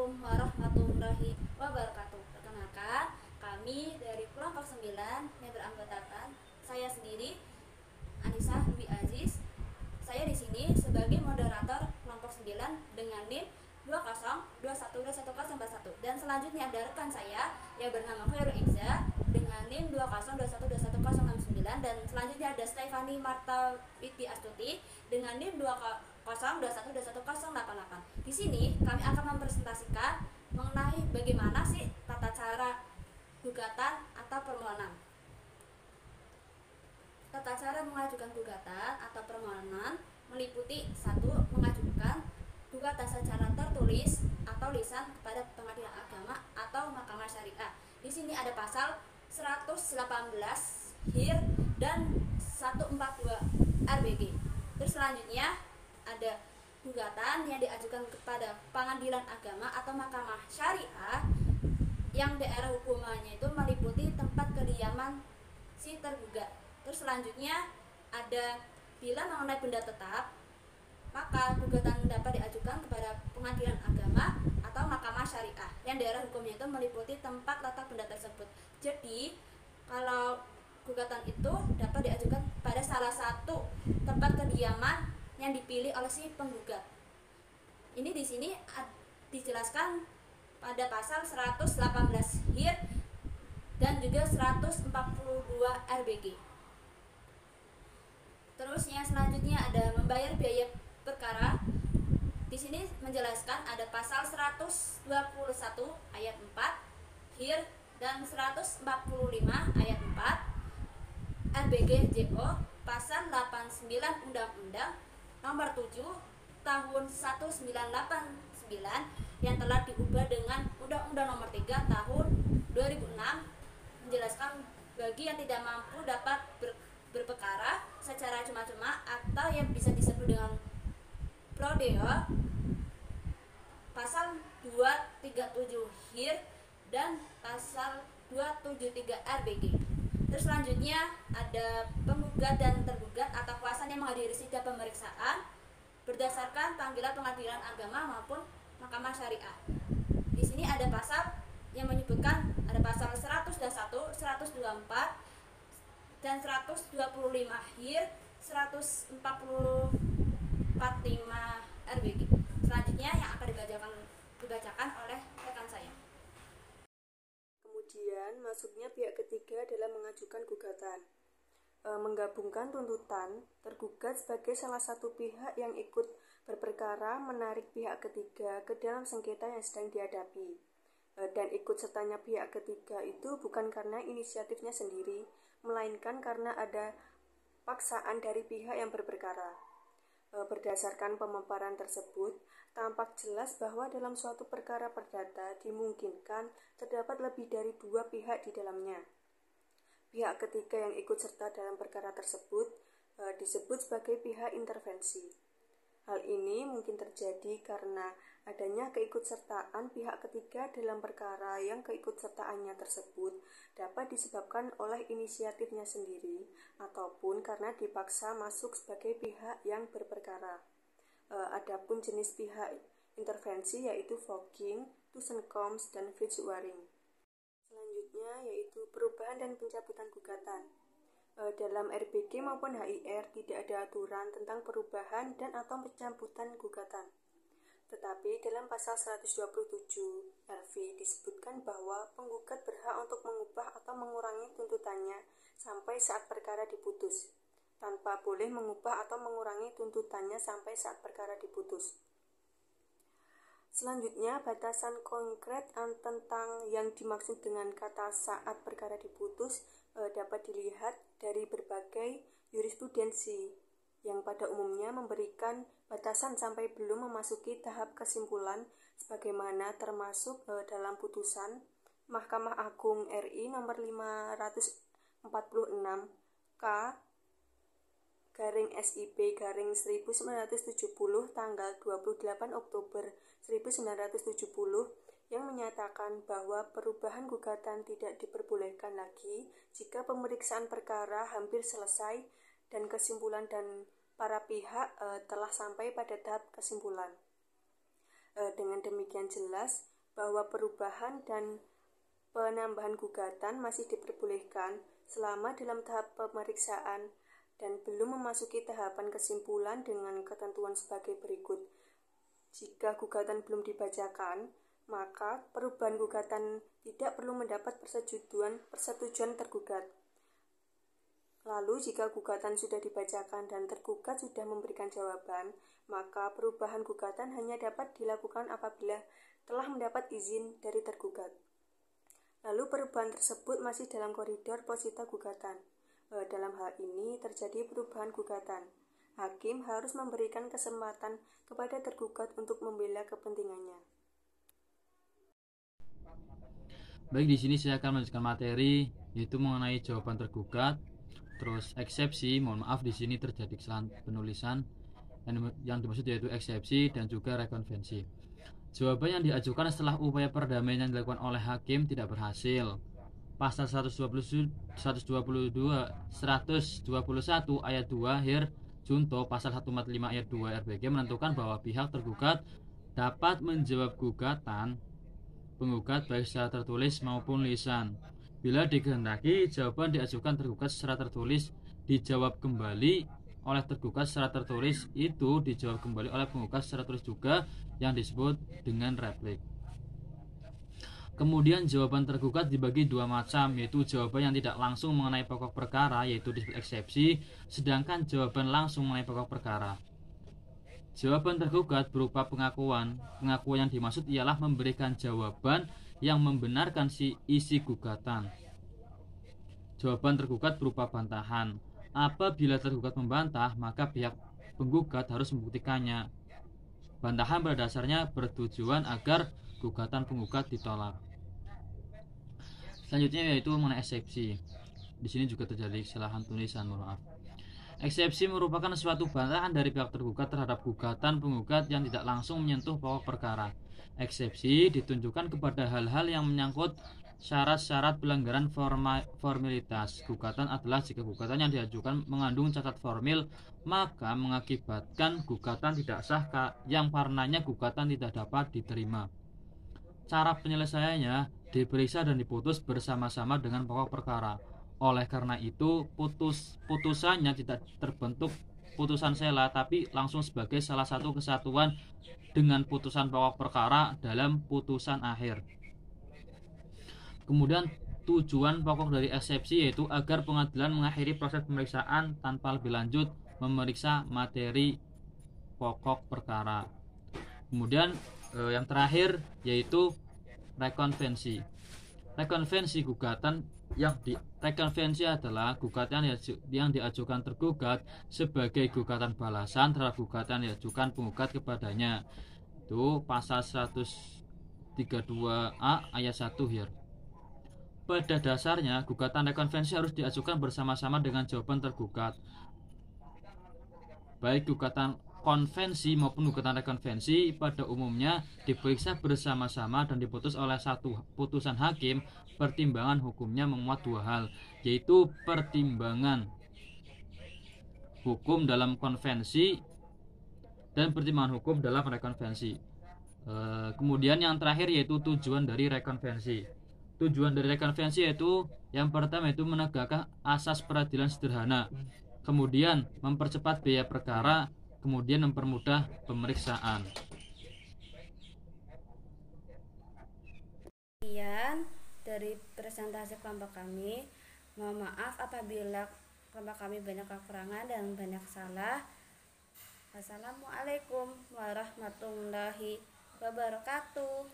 Assalamualaikum warahmatullahi wabarakatuh. Perkenalkan, kami dari kelompok 9 yang beranggotakan saya sendiri, Anissa Dwi Aziz. Saya di sini sebagai moderator kelompok 9 dengan NIM 20212101, dan selanjutnya ada rekan saya yang bernama Khairul Iza dengan NIM 2021211069, dan selanjutnya ada Stefani Marta Witi Astuti dengan NIM 2021211088. Di sini kami akan mempresentasikan mengenai bagaimana sih tata cara gugatan atau permohonan. Tata cara mengajukan gugatan atau permohonan meliputi: 1. Mengajukan gugatan secara tertulis atau lisan kepada pengadilan agama atau mahkamah syariah. Di sini ada pasal 118 HIR dan 142 RBG. Terus selanjutnya ada gugatan yang diajukan kepada pengadilan agama atau mahkamah syariah yang daerah hukumannya itu meliputi tempat kediaman si tergugat. Terus selanjutnya ada bila mengenai benda tetap, maka gugatan dapat diajukan kepada pengadilan agama atau mahkamah syariah yang daerah hukumnya itu meliputi tempat letak benda tersebut. Jadi kalau gugatan itu dapat diajukan pada salah satu tempat kediaman yang dipilih oleh si penggugat. Ini di sini dijelaskan pada pasal 118 HIR dan juga 142 RBG. Terus yang selanjutnya ada membayar biaya perkara. Di sini menjelaskan ada pasal 121 ayat 4 HIR dan 145 ayat 4 RBG JO, pasal 89 Undang-Undang Nomor 7 Tahun 1989 yang telah diubah dengan Undang-Undang Nomor 3 Tahun 2006, menjelaskan bagi yang tidak mampu dapat berperkara secara cuma-cuma atau yang bisa disebut dengan prodeo, pasal 237 HIR dan pasal 273 RBG. Terus selanjutnya ada penggugat dan tergugat atau kuasa yang menghadiri sidang pemeriksaan berdasarkan panggilan pengadilan agama maupun mahkamah syariah. Di sini ada pasal yang menyebutkan ada pasal 121, 124 dan 125 HIR, 145 RBG. Selanjutnya yang akan dibacakan oleh rekan saya. Kemudian masuknya pihak ketiga dalam mengajukan gugatan. Menggabungkan tuntutan, tergugat sebagai salah satu pihak yang ikut berperkara menarik pihak ketiga ke dalam sengketa yang sedang dihadapi. Dan ikut sertanya pihak ketiga itu bukan karena inisiatifnya sendiri, melainkan karena ada paksaan dari pihak yang berperkara. Berdasarkan pemaparan tersebut, tampak jelas bahwa dalam suatu perkara perdata dimungkinkan terdapat lebih dari dua pihak di dalamnya. Pihak ketiga yang ikut serta dalam perkara tersebut disebut sebagai pihak intervensi. Hal ini mungkin terjadi karena adanya keikutsertaan pihak ketiga dalam perkara yang keikutsertaannya tersebut dapat disebabkan oleh inisiatifnya sendiri ataupun karena dipaksa masuk sebagai pihak yang berperkara. Adapun jenis pihak intervensi yaitu voguing, tussenkomst, dan fietswaring. Selanjutnya yaitu perubahan dan pencabutan gugatan. Dalam RBG maupun HIR tidak ada aturan tentang perubahan dan atau pencabutan gugatan. Tetapi dalam pasal 127 RV disebutkan bahwa penggugat berhak untuk mengubah atau mengurangi tuntutannya sampai saat perkara diputus, tanpa boleh mengubah atau mengurangi tuntutannya sampai saat perkara diputus. Selanjutnya, batasan konkret tentang yang dimaksud dengan kata saat perkara diputus dapat dilihat dari berbagai jurisprudensi yang pada umumnya memberikan batasan sampai belum memasuki tahap kesimpulan sebagaimana termasuk dalam putusan Mahkamah Agung RI nomor 546 K SIP 1970 tanggal 28 Oktober 1970 yang menyatakan bahwa perubahan gugatan tidak diperbolehkan lagi jika pemeriksaan perkara hampir selesai dan kesimpulan dan para pihak telah sampai pada tahap kesimpulan. Dengan demikian jelas bahwa perubahan dan penambahan gugatan masih diperbolehkan selama dalam tahap pemeriksaan dan belum memasuki tahapan kesimpulan dengan ketentuan sebagai berikut. Jika gugatan belum dibacakan, maka perubahan gugatan tidak perlu mendapat persetujuan tergugat. Lalu jika gugatan sudah dibacakan dan tergugat sudah memberikan jawaban, maka perubahan gugatan hanya dapat dilakukan apabila telah mendapat izin dari tergugat. Lalu perubahan tersebut masih dalam koridor posita gugatan. Dalam hal ini terjadi perubahan gugatan. Hakim harus memberikan kesempatan kepada tergugat untuk membela kepentingannya. Baik, di sini saya akan melanjutkan materi yaitu mengenai jawaban tergugat. Terus eksepsi, mohon maaf di sini terjadi kesalahan penulisan. Yang dimaksud yaitu eksepsi dan juga rekonvensi. Jawaban yang diajukan setelah upaya perdamaian yang dilakukan oleh hakim tidak berhasil. Pasal 121 ayat 2 Hir Junto pasal 145 ayat 2 RBG menentukan bahwa pihak tergugat dapat menjawab gugatan penggugat baik secara tertulis maupun lisan. Bila dikehendaki, jawaban diajukan tergugat secara tertulis dijawab kembali oleh tergugat secara tertulis, itu dijawab kembali oleh penggugat secara tertulis juga, yang disebut dengan replik. Kemudian jawaban tergugat dibagi dua macam, yaitu jawaban yang tidak langsung mengenai pokok perkara, yaitu disebut eksepsi, sedangkan jawaban langsung mengenai pokok perkara. Jawaban tergugat berupa pengakuan. Pengakuan yang dimaksud ialah memberikan jawaban yang membenarkan isi gugatan. Jawaban tergugat berupa bantahan. Apabila tergugat membantah, maka pihak penggugat harus membuktikannya. Bantahan pada dasarnya bertujuan agar gugatan penggugat ditolak. Selanjutnya yaitu mengenai eksepsi. Di sini juga terjadi kesalahan tulisan, mohon maaf. Eksepsi merupakan suatu bantahan dari pihak tergugat terhadap gugatan penggugat yang tidak langsung menyentuh pokok perkara. Eksepsi ditunjukkan kepada hal-hal yang menyangkut syarat-syarat pelanggaran formalitas. Gugatan adalah jika gugatan yang diajukan mengandung cacat formil, maka mengakibatkan gugatan tidak sah yang karenanya gugatan tidak dapat diterima. Cara penyelesaiannya diperiksa dan diputus bersama-sama dengan pokok perkara. Oleh karena itu, putusannya tidak terbentuk putusan sela, tapi langsung sebagai salah satu kesatuan dengan putusan pokok perkara dalam putusan akhir. Kemudian tujuan pokok dari eksepsi yaitu agar pengadilan mengakhiri proses pemeriksaan tanpa lebih lanjut memeriksa materi pokok perkara. Kemudian yang terakhir yaitu rekonvensi. Rekonvensi gugatan rekonvensi adalah gugatan yang diajukan tergugat sebagai gugatan balasan terhadap gugatan yang diajukan penggugat kepadanya. Itu pasal 132A ayat 1 Hir. Pada dasarnya, gugatan rekonvensi harus diajukan bersama-sama dengan jawaban tergugat. Baik gugatan konvensi maupun gugatan rekonvensi pada umumnya diperiksa bersama-sama dan diputus oleh satu putusan hakim. Pertimbangan hukumnya memuat dua hal, yaitu pertimbangan hukum dalam konvensi dan pertimbangan hukum dalam rekonvensi. Kemudian yang terakhir yaitu tujuan dari rekonvensi. Tujuan dari rekonvensi yaitu yang pertama itu menegakkan asas peradilan sederhana, kemudian mempercepat biaya perkara, kemudian mempermudah pemeriksaan. Sekian dari presentasi kelompok kami. Mohon maaf apabila kelompok kami banyak kekurangan dan banyak salah. Wassalamualaikum warahmatullahi wabarakatuh.